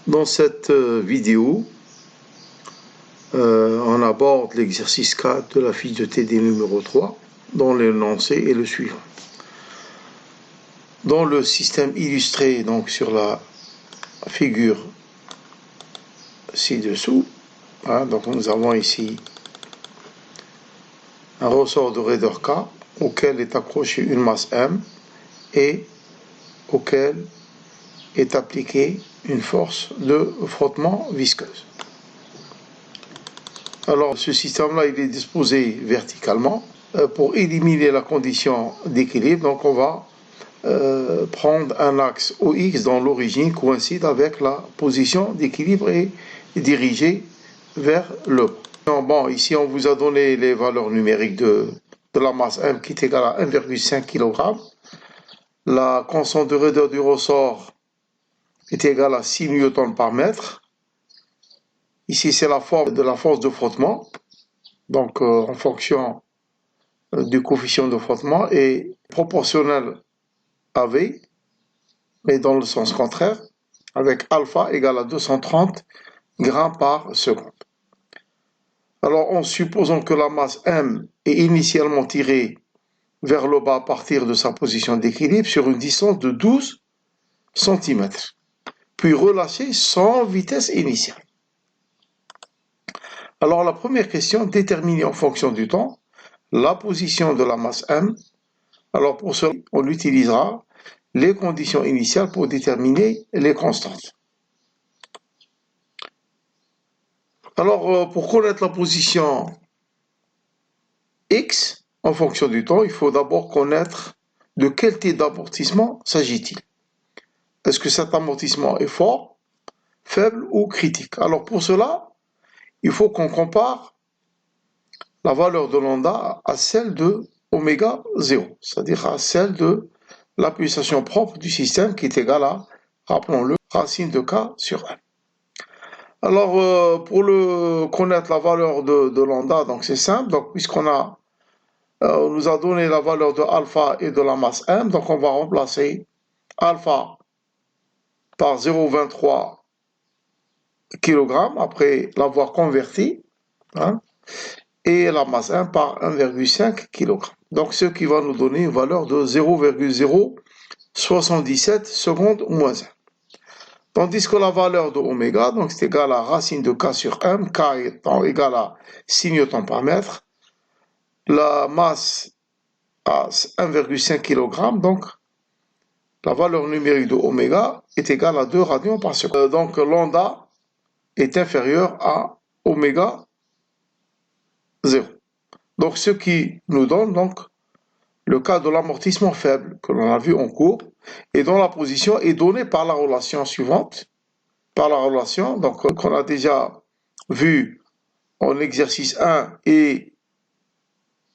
Dans cette vidéo, on aborde l'exercice 4 de la fiche de TD numéro 3, dont l'énoncé est le suivant. Dans le système illustré donc sur la figure ci-dessous, donc nous avons ici un ressort de raideur K auquel est accrochée une masse M et auquel est appliquée une force de frottement visqueuse. Alors ce système-là, il est disposé verticalement. Pour éliminer la condition d'équilibre, donc on va prendre un axe OX dont l'origine coïncide avec la position d'équilibre et dirigée vers le bas. Bon, ici on vous a donné les valeurs numériques de la masse M qui est égale à 1,5 kg. La constante de raideur du ressort est égale à 6 newtons par mètre. Ici c'est la forme de la force de frottement, donc en fonction du coefficient de frottement est proportionnel à V, mais dans le sens contraire, avec alpha égale à 230 grammes par seconde. Alors en supposant que la masse M est initialement tirée vers le bas à partir de sa position d'équilibre sur une distance de 12 cm, puis relâchée sans vitesse initiale. Alors la première question, déterminer en fonction du temps la position de la masse M. Alors pour cela, on utilisera les conditions initiales pour déterminer les constantes. Alors pour connaître la position X en fonction du temps, il faut d'abord connaître de quel type d'amortissement s'agit-il. Est-ce que cet amortissement est fort, faible ou critique? Alors pour cela, il faut qu'on compare la valeur de lambda à celle de oméga 0, c'est-à-dire à celle de la pulsation propre du système qui est égale à, rappelons-le, racine de k sur m. Alors, pour connaître la valeur de lambda, donc c'est simple, donc puisqu'on nous a donné la valeur de alpha et de la masse m, donc on va remplacer alpha par 0,23 kg après l'avoir converti, et la masse m par 1,5 kg. Donc ce qui va nous donner une valeur de 0,077 secondes moins 1. Tandis que la valeur de oméga, donc c'est égal à racine de k sur m, k étant égal à 6 newtons par mètre, la masse à 1,5 kg, donc la valeur numérique de oméga est égale à 2 radians par seconde. Donc lambda est inférieur à oméga 0. Donc ce qui nous donne donc le cas de l'amortissement faible que l'on a vu en cours et dont la position est donnée par la relation suivante, par la relation donc qu'on a déjà vu en exercice 1 et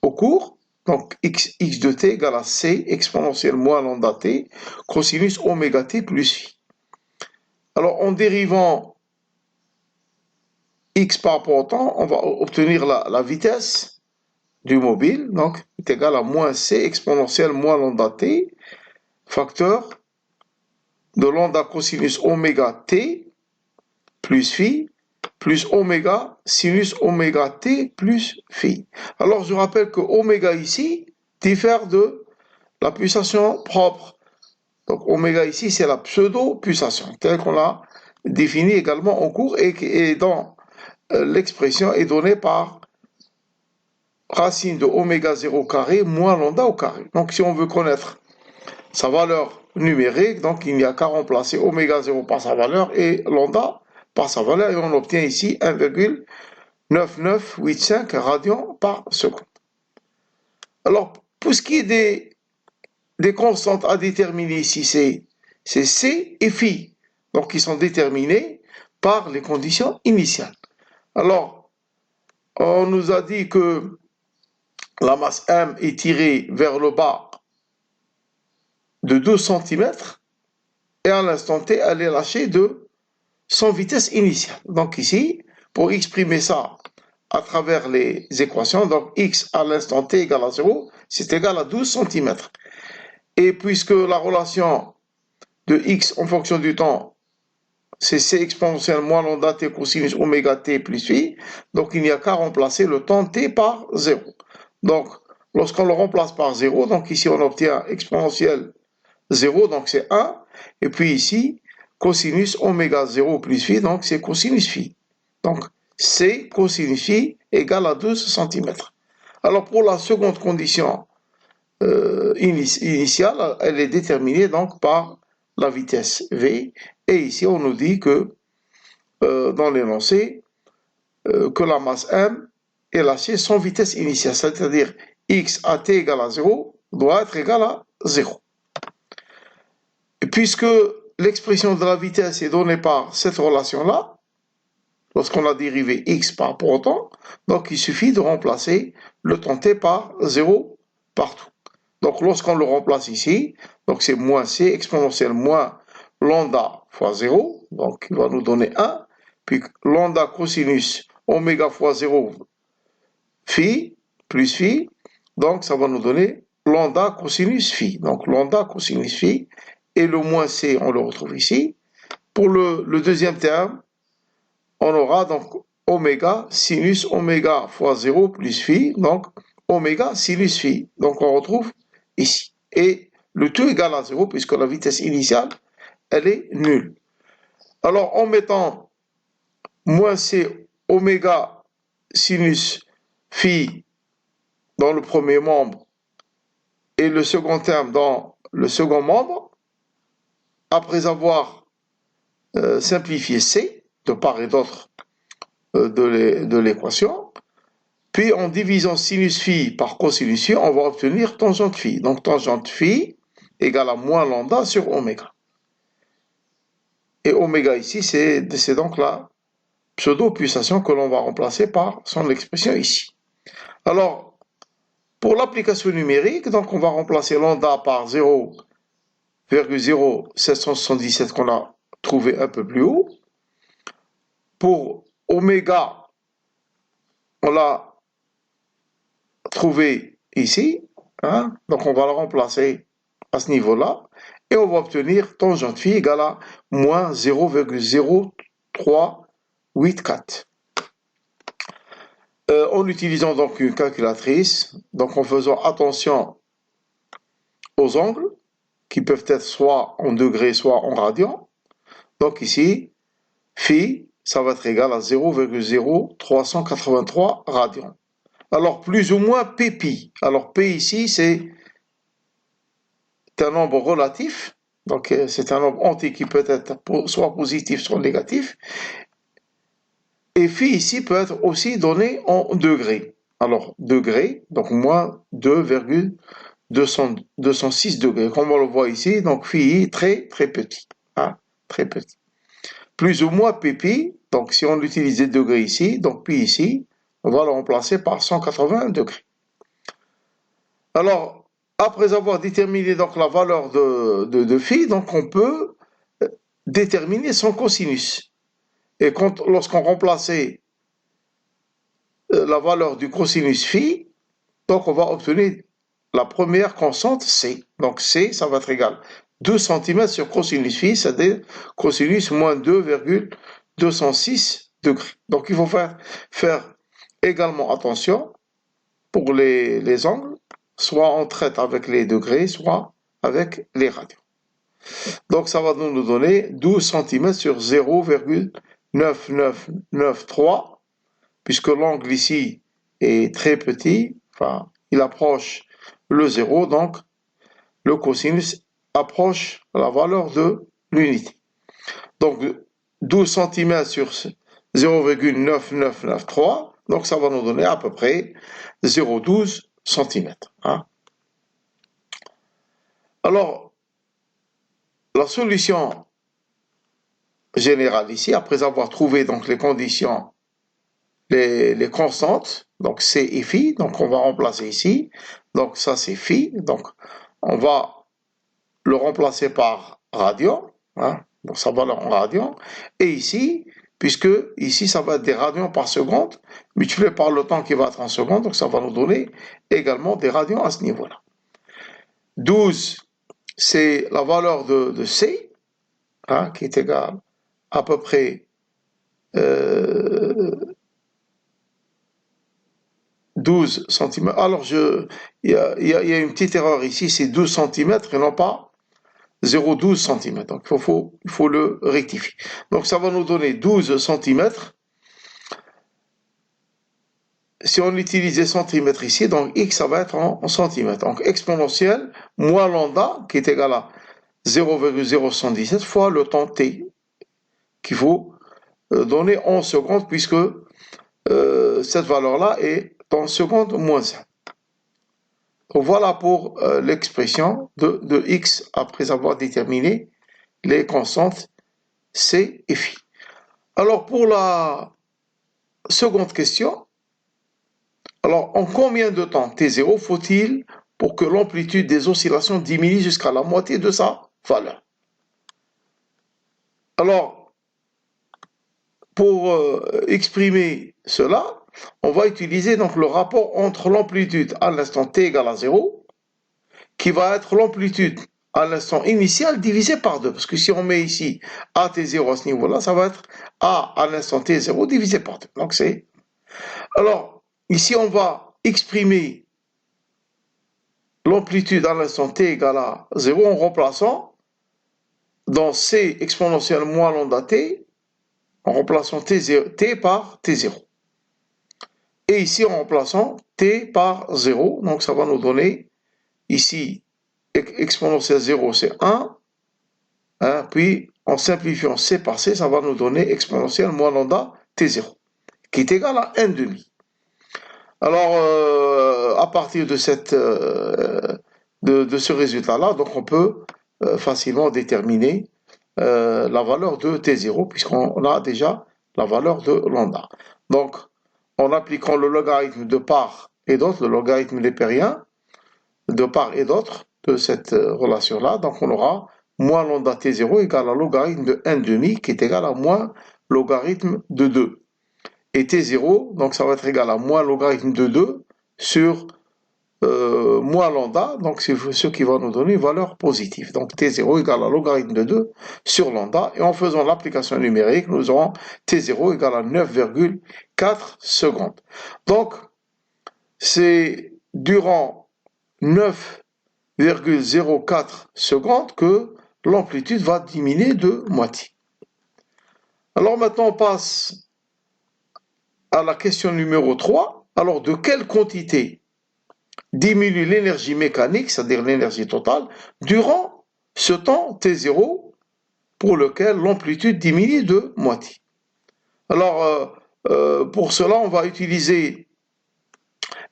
au cours, donc x de t égale à c exponentielle moins lambda t cosinus oméga t plus phi. Alors en dérivant x par rapport au temps, on va obtenir la vitesse du mobile, donc est égal à moins c exponentielle moins lambda t, facteur de lambda cosinus oméga t plus phi, plus oméga sinus oméga t plus phi. Alors je rappelle que oméga ici diffère de la pulsation propre. Donc oméga ici c'est la pseudo-pulsation, telle qu'on l'a définie également en cours et dans l'expression est donnée par racine de oméga 0 carré moins lambda au carré. Donc si on veut connaître sa valeur numérique, donc il n'y a qu'à remplacer oméga 0 par sa valeur et lambda par sa valeur et on obtient ici 1,9985 radians par seconde. Alors pour ce qui est des constantes à déterminer ici, c'est C et phi, donc qui sont déterminées par les conditions initiales. Alors on nous a dit que la masse M est tirée vers le bas de 12 cm et à l'instant T, elle est lâchée de son vitesse initiale. Donc ici, pour exprimer ça à travers les équations, donc x à l'instant T égale à 0, c'est égal à 12 cm. Et puisque la relation de x en fonction du temps, c'est C exponentielle moins lambda t cosinus oméga t plus phi. Donc, il n'y a qu'à remplacer le temps t par 0. Donc, lorsqu'on le remplace par 0, donc ici, on obtient exponentielle 0, donc c'est 1. Et puis ici, cosinus oméga 0 plus phi, donc c'est cosinus phi. Donc, C cosinus phi égale à 12 cm. Alors, pour la seconde condition initiale, elle est déterminée donc par la vitesse V. Et ici, on nous dit que dans l'énoncé, que la masse M est lâchée sans vitesse initiale, c'est-à-dire x à t égale à 0 doit être égal à 0. Et puisque l'expression de la vitesse est donnée par cette relation-là, lorsqu'on a dérivé x par rapport au temps, donc il suffit de remplacer le temps t par 0 partout. Donc lorsqu'on le remplace ici, donc c'est moins c exponentielle moins lambda fois 0, donc il va nous donner 1, puis lambda cosinus oméga fois 0 phi plus phi, donc ça va nous donner lambda cosinus phi. Donc lambda cosinus phi et le moins c, on le retrouve ici. Pour le deuxième terme, on aura donc oméga sinus oméga fois 0 plus phi, donc oméga sinus phi. Donc on retrouve ici. Et le tout égale à 0 puisque la vitesse initiale, elle est nulle. Alors en mettant moins c oméga sinus phi dans le premier membre et le second terme dans le second membre, après avoir simplifié c de part et d'autre de l'équation, puis en divisant sinus phi par cosinus phi, on va obtenir tangente phi. Donc tangente phi égale à moins lambda sur oméga. Et oméga ici, c'est donc la pseudo-pulsation que l'on va remplacer par son expression ici. Alors, pour l'application numérique, donc on va remplacer lambda par 0,0777 qu'on a trouvé un peu plus haut. Pour oméga, on l'a trouvé ici, hein? Donc on va le remplacer à ce niveau-là, et on va obtenir tangente phi égale à moins 0,0384. En utilisant donc une calculatrice, donc en faisant attention aux angles, qui peuvent être soit en degrés, soit en radians. Donc ici, phi, ça va être égal à 0,0383 radians. Alors, plus ou moins pp. Alors, p ici, c'est un nombre relatif. Donc, c'est un nombre entier qui peut être soit positif, soit négatif. Et phi ici peut être aussi donné en degrés. Alors, degrés, donc moins 2,206 degrés. Comme on le voit ici, donc phi très, très petit. Hein, très petit. Plus ou moins pp. Donc, si on utilise des degrés ici, donc pi ici, on va le remplacer par 180 degrés. Alors, après avoir déterminé donc la valeur de phi, donc on peut déterminer son cosinus. Et lorsqu'on remplaçait la valeur du cosinus phi, donc on va obtenir la première constante c. Donc c, ça va être égal 2 cm sur cosinus phi, c'est-à-dire cosinus moins 2,206 degrés. Donc il faut faire également attention pour les angles, soit on traite avec les degrés, soit avec les radians. Donc ça va nous donner 12 cm sur 0,9993, puisque l'angle ici est très petit, enfin il approche le 0, donc le cosinus approche la valeur de l'unité. Donc 12 cm sur 0,9993, donc ça va nous donner à peu près 0,12 cm. Hein. Alors, la solution générale ici, après avoir trouvé donc les conditions, les constantes, donc C et phi, donc on va remplacer ici, donc ça c'est phi, donc on va le remplacer par radian, hein, donc sa valeur en radian, et ici, puisque ici ça va être des radians par seconde, multiplié par le temps qui va être en seconde, donc ça va nous donner également des radians à ce niveau-là. 12, c'est la valeur de C, hein, qui est égale à peu près 12 cm. Alors, il y a une petite erreur ici, c'est 12 cm et non pas 0,12 cm. Donc, il faut le rectifier. Donc, ça va nous donner 12 cm. Si on utilise les centimètres ici, donc x, ça va être en centimètres. Donc, exponentielle moins lambda, qui est égal à 0,0117 fois le temps t, qu'il faut donner en secondes, puisque cette valeur-là est en secondes moins 1. Donc, voilà pour l'expression de x après avoir déterminé les constantes c et phi. Alors, pour la seconde question, alors, en combien de temps T0 faut-il pour que l'amplitude des oscillations diminue jusqu'à la moitié de sa valeur? Alors, pour exprimer cela, on va utiliser donc le rapport entre l'amplitude à l'instant t égale à 0, qui va être l'amplitude à l'instant initial divisé par 2. Parce que si on met ici AT0 à ce niveau-là, ça va être A à l'instant T0 divisé par 2. Donc c'est... Alors, ici on va exprimer l'amplitude à l'instant t égale à 0 en remplaçant dans c exponentielle moins lambda t, en remplaçant t par t0. Et ici en remplaçant t par 0, donc ça va nous donner ici exponentielle 0 c'est 1, hein, puis en simplifiant c par c, ça va nous donner exponentielle moins lambda t0, qui est égal à 1,5. Alors, à partir de, de ce résultat-là, donc on peut facilement déterminer la valeur de T0, puisqu'on a déjà la valeur de lambda. Donc, en appliquant le logarithme de part et d'autre, le logarithme népérien de part et d'autre de cette relation-là, donc on aura moins lambda T0 égale à logarithme de 1,5, qui est égal à moins logarithme de 2. Et T0, donc ça va être égal à moins logarithme de 2 sur moins lambda, donc c'est ce qui va nous donner une valeur positive. Donc T0 égale à logarithme de 2 sur lambda, et en faisant l'application numérique, nous aurons T0 égale à 9,4 secondes. Donc, c'est durant 9,04 secondes que l'amplitude va diminuer de moitié. Alors maintenant, on passe à la question numéro 3. Alors, de quelle quantité diminue l'énergie mécanique, c'est-à-dire l'énergie totale, durant ce temps T0 pour lequel l'amplitude diminue de moitié? Alors, pour cela, on va utiliser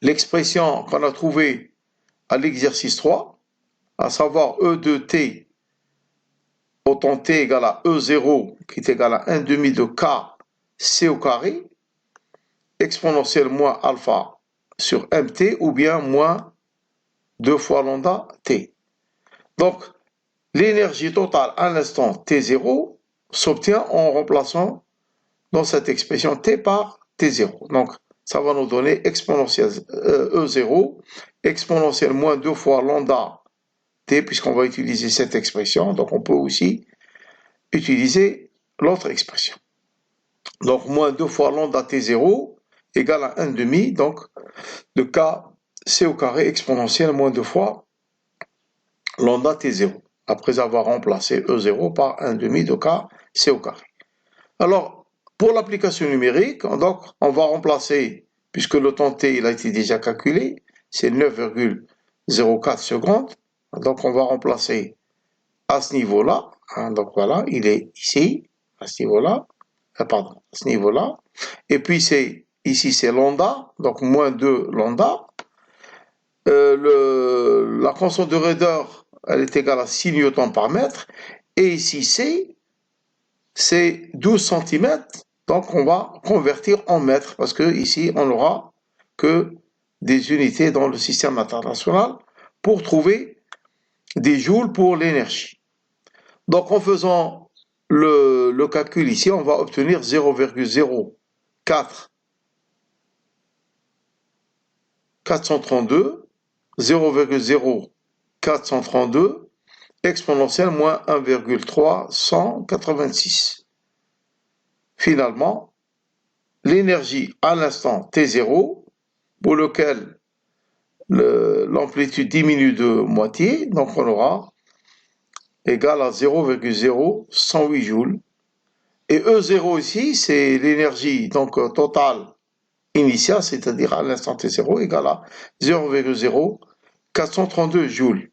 l'expression qu'on a trouvée à l'exercice 3, à savoir E de t au temps t égale à E0, qui est égal à 1,5 de k c au carré, exponentielle moins alpha sur mt, ou bien moins 2 fois lambda t. Donc, l'énergie totale à l'instant t0 s'obtient en remplaçant dans cette expression t par t0. Donc, ça va nous donner exponentielle E0, exponentielle moins 2 fois lambda t, puisqu'on va utiliser cette expression. Donc, on peut aussi utiliser l'autre expression. Donc, moins 2 fois lambda t0 égale à 1,5, donc de k c au carré exponentielle moins 2 fois lambda t0, après avoir remplacé E0 par 1,5 de k c au carré. Alors, pour l'application numérique, donc, on va remplacer, puisque le temps t il a été déjà calculé, c'est 9,04 secondes, donc on va remplacer à ce niveau-là, hein, donc voilà, il est ici, à ce niveau-là, pardon, à ce niveau-là, et puis c'est ici c'est lambda, donc moins 2 lambda. La constante de raideur, elle est égale à 6 newtons par mètre, et ici c'est 12 cm, donc on va convertir en mètres, parce que ici on n'aura que des unités dans le système international pour trouver des joules pour l'énergie. Donc en faisant le calcul ici, on va obtenir 0,04 432, 0,0432 exponentielle moins 1,386. finalement l'énergie à l'instant T0 pour lequel l'amplitude diminue de moitié, donc on aura égal à 0,0108 joules. Et E0 ici, c'est l'énergie donc totale initiale, c'est-à-dire à l'instant T0, égale à 0,0432 joules.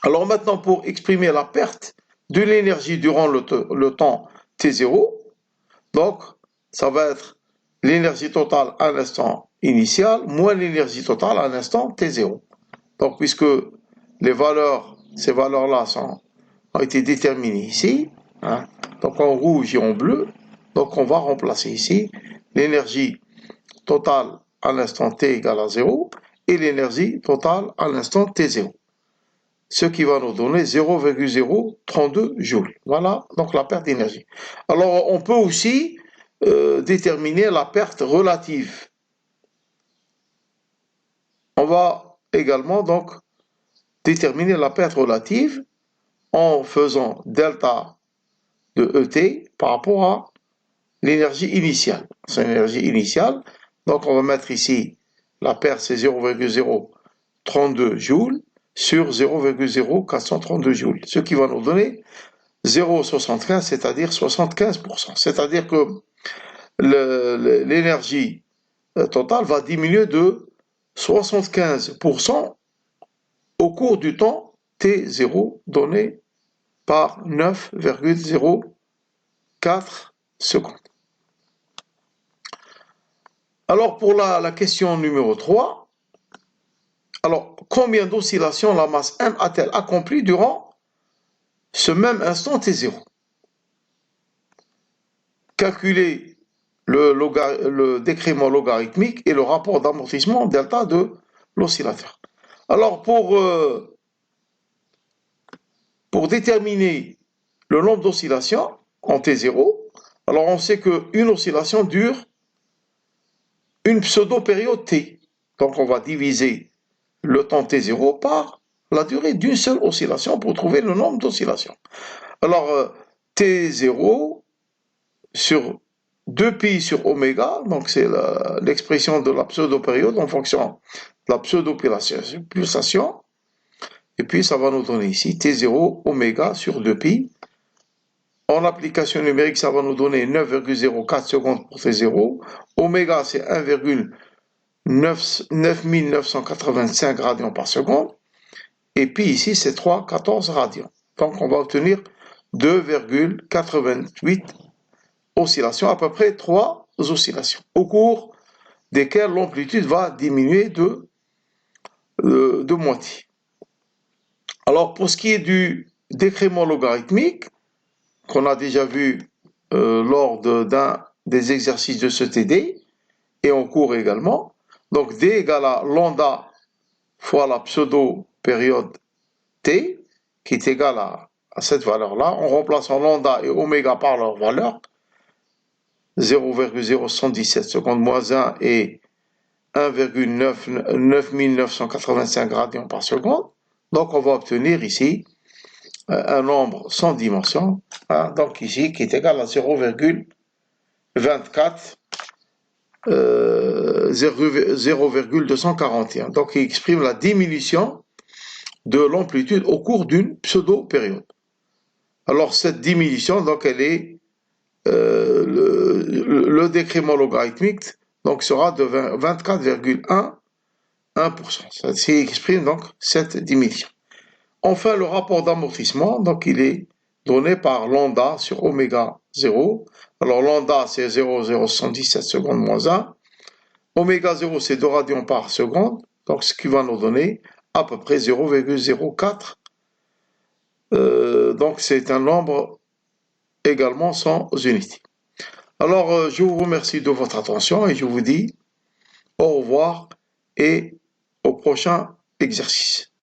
Alors maintenant, pour exprimer la perte de l'énergie durant le temps T0, donc ça va être l'énergie totale à l'instant initial moins l'énergie totale à l'instant T0. Donc puisque ces valeurs-là ont été déterminées ici, hein, donc en rouge et en bleu, donc on va remplacer ici l'énergie totale à l'instant T égale à 0 et l'énergie totale à l'instant T0. Ce qui va nous donner 0,032 joules. Voilà donc la perte d'énergie. Alors on peut aussi déterminer la perte relative. On va également donc déterminer la perte relative en faisant delta de ET par rapport à l'énergie initiale. C'est l'énergie initiale. Donc on va mettre ici la perte, c'est 0,032 joules sur 0,0432 joules. Ce qui va nous donner 0,75, c'est-à-dire 75%. C'est-à-dire que l'énergie totale va diminuer de 75% au cours du temps T0 donné par 9,04 secondes. Alors pour la question numéro 3, alors combien d'oscillations la masse M a-t-elle accompli durant ce même instant T0? Calculer le décrément logarithmique et le rapport d'amortissement delta de l'oscillateur. Alors pour déterminer le nombre d'oscillations en T0, alors on sait qu'une oscillation dure une pseudo-période T. Donc on va diviser le temps T0 par la durée d'une seule oscillation pour trouver le nombre d'oscillations. Alors T0 sur 2pi sur oméga, donc c'est l'expression de la pseudo-période en fonction de la pseudo-pulsation. Et puis ça va nous donner ici T0 oméga sur 2pi. En application numérique, ça va nous donner 9,04 secondes pour T0. Oméga, c'est 1,9985 radians par seconde. Et puis ici, c'est 3,14 radians. Donc on va obtenir 2,88 oscillations, à peu près 3 oscillations, au cours desquelles l'amplitude va diminuer de moitié. Alors pour ce qui est du décrément logarithmique, qu'on a déjà vu lors d'un des exercices de ce TD, et en cours également, donc D égale à lambda fois la pseudo-période T, qui est égale à cette valeur-là, en remplaçant lambda et oméga par leur valeur, 0,0117 secondes moins 1 et 1,9985 radians par seconde. Donc on va obtenir ici un nombre sans dimension, hein, donc ici qui est égal à 0,241. Donc il exprime la diminution de l'amplitude au cours d'une pseudo-période. Alors cette diminution, donc elle est le décrément logarithmique donc sera de 24,1%. Ça exprime donc cette diminution. Enfin, le rapport d'amortissement, donc il est donné par lambda sur oméga 0. Alors lambda c'est 0,077 secondes moins 1. Oméga 0 c'est 2 radians par seconde, donc ce qui va nous donner à peu près 0,04. Donc c'est un nombre également sans unité. Alors je vous remercie de votre attention et je vous dis au revoir et au prochain exercice.